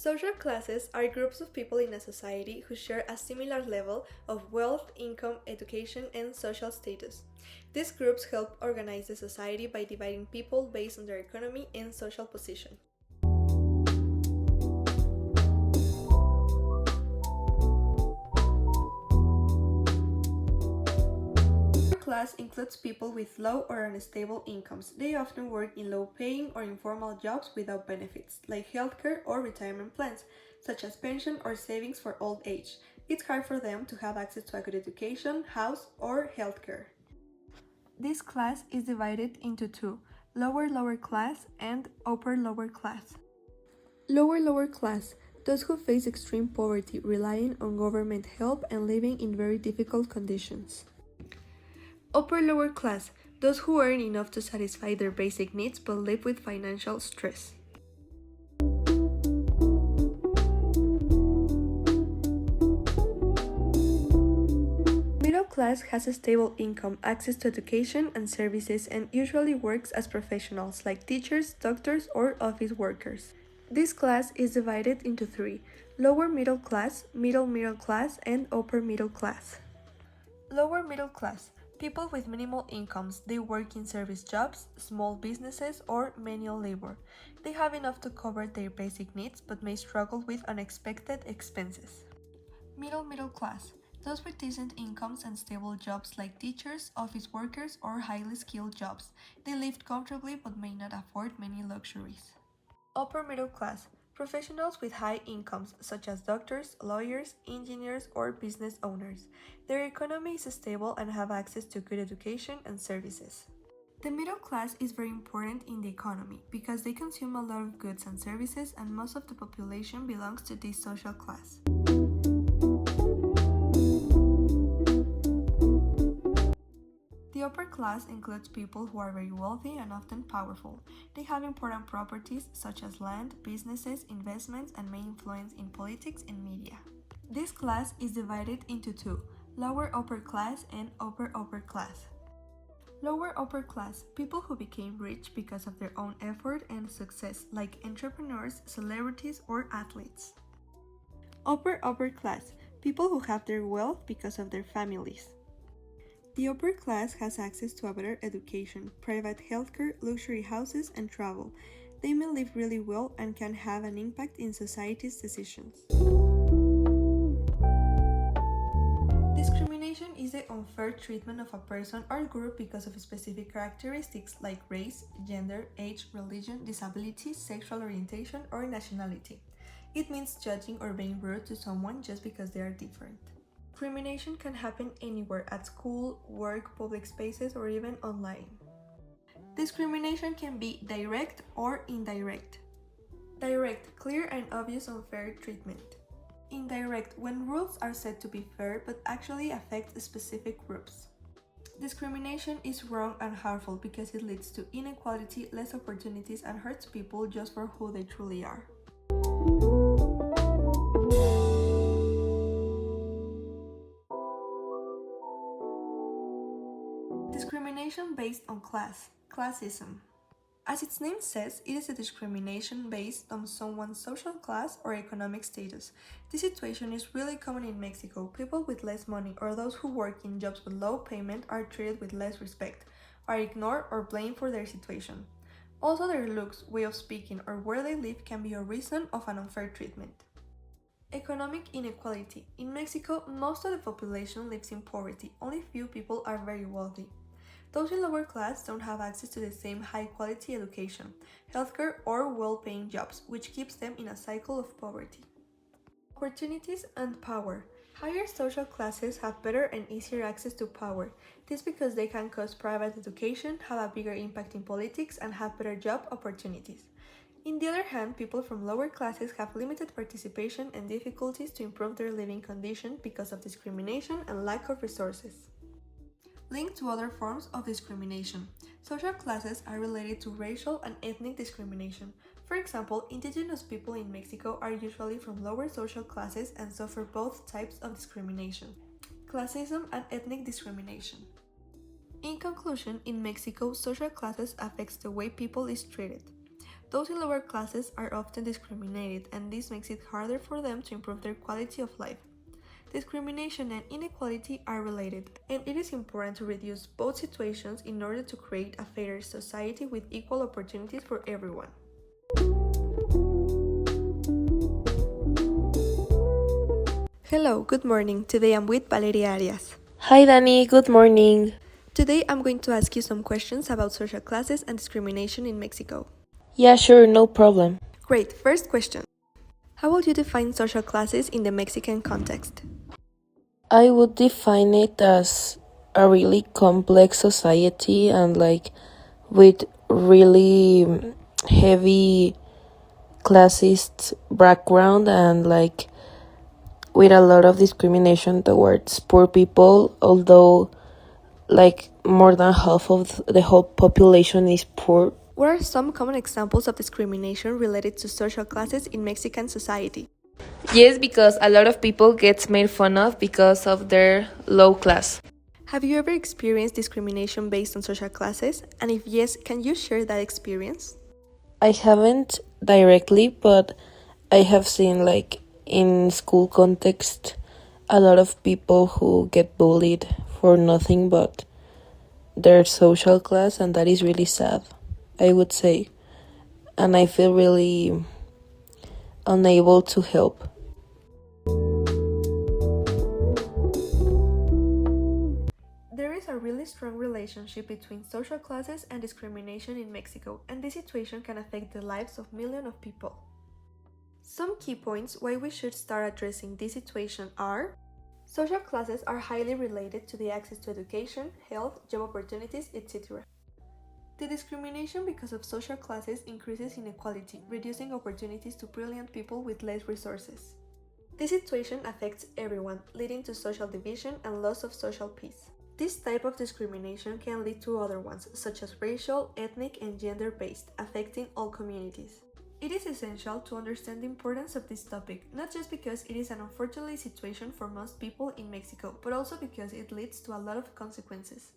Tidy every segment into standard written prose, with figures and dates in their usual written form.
Social classes are groups of people in a society who share a similar level of wealth, income, education, and social status. These groups help organize the society by dividing people based on their economy and social position. Class includes people with low or unstable incomes. They often work in low-paying or informal jobs without benefits, like healthcare or retirement plans, such as pension or savings for old age. It's hard for them to have access to a good education, house, or healthcare. This class is divided into two: lower class and upper class. Lower class, those who face extreme poverty, relying on government help and living in very difficult conditions. Upper class, those who earn enough to satisfy their basic needs but live with financial stress. Middle class has a stable income, access to education and services, and usually works as professionals like teachers, doctors, or office workers. This class is divided into three: lower middle class, middle class, and upper middle class. Lower middle class, people with minimal incomes. They work in service jobs, small businesses, or manual labor. They have enough to cover their basic needs but may struggle with unexpected expenses. Middle class, those with decent incomes and stable jobs like teachers, office workers, or highly skilled jobs. They live comfortably but may not afford many luxuries. Upper middle class, professionals with high incomes such as doctors, lawyers, engineers, or business owners. Their economy is stable and have access to good education and services. The middle class is very important in the economy because they consume a lot of goods and services, and most of the population belongs to this social class. The upper class includes people who are very wealthy and often powerful. They have important properties such as land, businesses, investments, and may influence in politics and media. This class is divided into two: lower upper class and upper class. Lower upper class, people who became rich because of their own effort and success, like entrepreneurs, celebrities, or athletes. Upper class, people who have their wealth because of their families. The upper class has access to a better education, private healthcare, luxury houses, and travel. They may live really well and can have an impact in society's decisions. Discrimination is the unfair treatment of a person or group because of specific characteristics like race, gender, age, religion, disability, sexual orientation, or nationality. It means judging or being rude to someone just because they are different. Discrimination can happen anywhere: at school, work, public spaces, or even online. Discrimination can be direct or indirect. Direct, clear and obvious unfair treatment. Indirect, when rules are said to be fair but actually affect specific groups. Discrimination is wrong and harmful because it leads to inequality, less opportunities, and hurts people just for who they truly are. Discrimination based on class, classism. As its name says, it is a discrimination based on someone's social class or economic status. This situation is really common in Mexico. People with less money or those who work in jobs with low payment are treated with less respect, are ignored or blamed for their situation. Also, their looks, way of speaking, or where they live can be a reason of an unfair treatment. Economic inequality. In Mexico, most of the population lives in poverty. Only few people are very wealthy. Those in lower class don't have access to the same high-quality education, healthcare, or well-paying jobs, which keeps them in a cycle of poverty. Opportunities and power. Higher social classes have better and easier access to power. This because they can cost private education, have a bigger impact in politics, and have better job opportunities. On the other hand, people from lower classes have limited participation and difficulties to improve their living condition because of discrimination and lack of resources. Linked to other forms of discrimination. Social classes are related to racial and ethnic discrimination. For example, indigenous people in Mexico are usually from lower social classes and suffer both types of discrimination: classism and ethnic discrimination. In conclusion, in Mexico, social classes affects the way people is treated. Those in lower classes are often discriminated, and this makes it harder for them to improve their quality of life. Discrimination and inequality are related, and it is important to reduce both situations in order to create a fairer society with equal opportunities for everyone. Hello, good morning. Today I'm with Valeria Arias. Hi Dani, good morning. Today I'm going to ask you some questions about social classes and discrimination in Mexico. Yeah, sure, no problem. Great, first question. How would you define social classes in the Mexican context? I would define it as a really complex society and with really heavy classist background and with a lot of discrimination towards poor people, although more than half of the whole population is poor. What are some common examples of discrimination related to social classes in Mexican society? Yes, because a lot of people gets made fun of because of their low class. Have you ever experienced discrimination based on social classes? And if yes, can you share that experience? I haven't directly, but I have seen in school context a lot of people who get bullied for nothing but their social class, and that is really sad, I would say. And I feel really unable to help. There is a really strong relationship between social classes and discrimination in Mexico, and this situation can affect the lives of millions of people. Some key points why we should start addressing this situation are: social classes are highly related to the access to education, health, job opportunities, etc. The discrimination because of social classes increases inequality, reducing opportunities to brilliant people with less resources. This situation affects everyone, leading to social division and loss of social peace. This type of discrimination can lead to other ones, such as racial, ethnic, and gender-based, affecting all communities. It is essential to understand the importance of this topic, not just because it is an unfortunate situation for most people in Mexico, but also because it leads to a lot of consequences.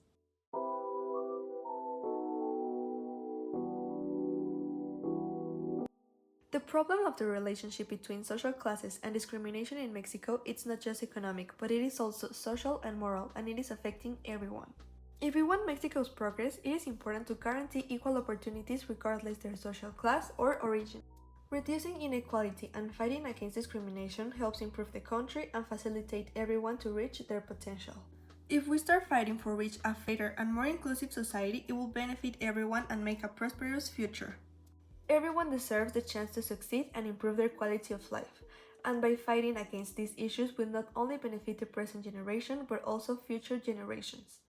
The problem of the relationship between social classes and discrimination in Mexico is not just economic, but it is also social and moral, and it is affecting everyone. If we want Mexico's progress, it is important to guarantee equal opportunities regardless their social class or origin. Reducing inequality and fighting against discrimination helps improve the country and facilitate everyone to reach their potential. If we start fighting for reach a fairer and more inclusive society, it will benefit everyone and make a prosperous future. Everyone deserves the chance to succeed and improve their quality of life, and by fighting against these issues will not only benefit the present generation but also future generations.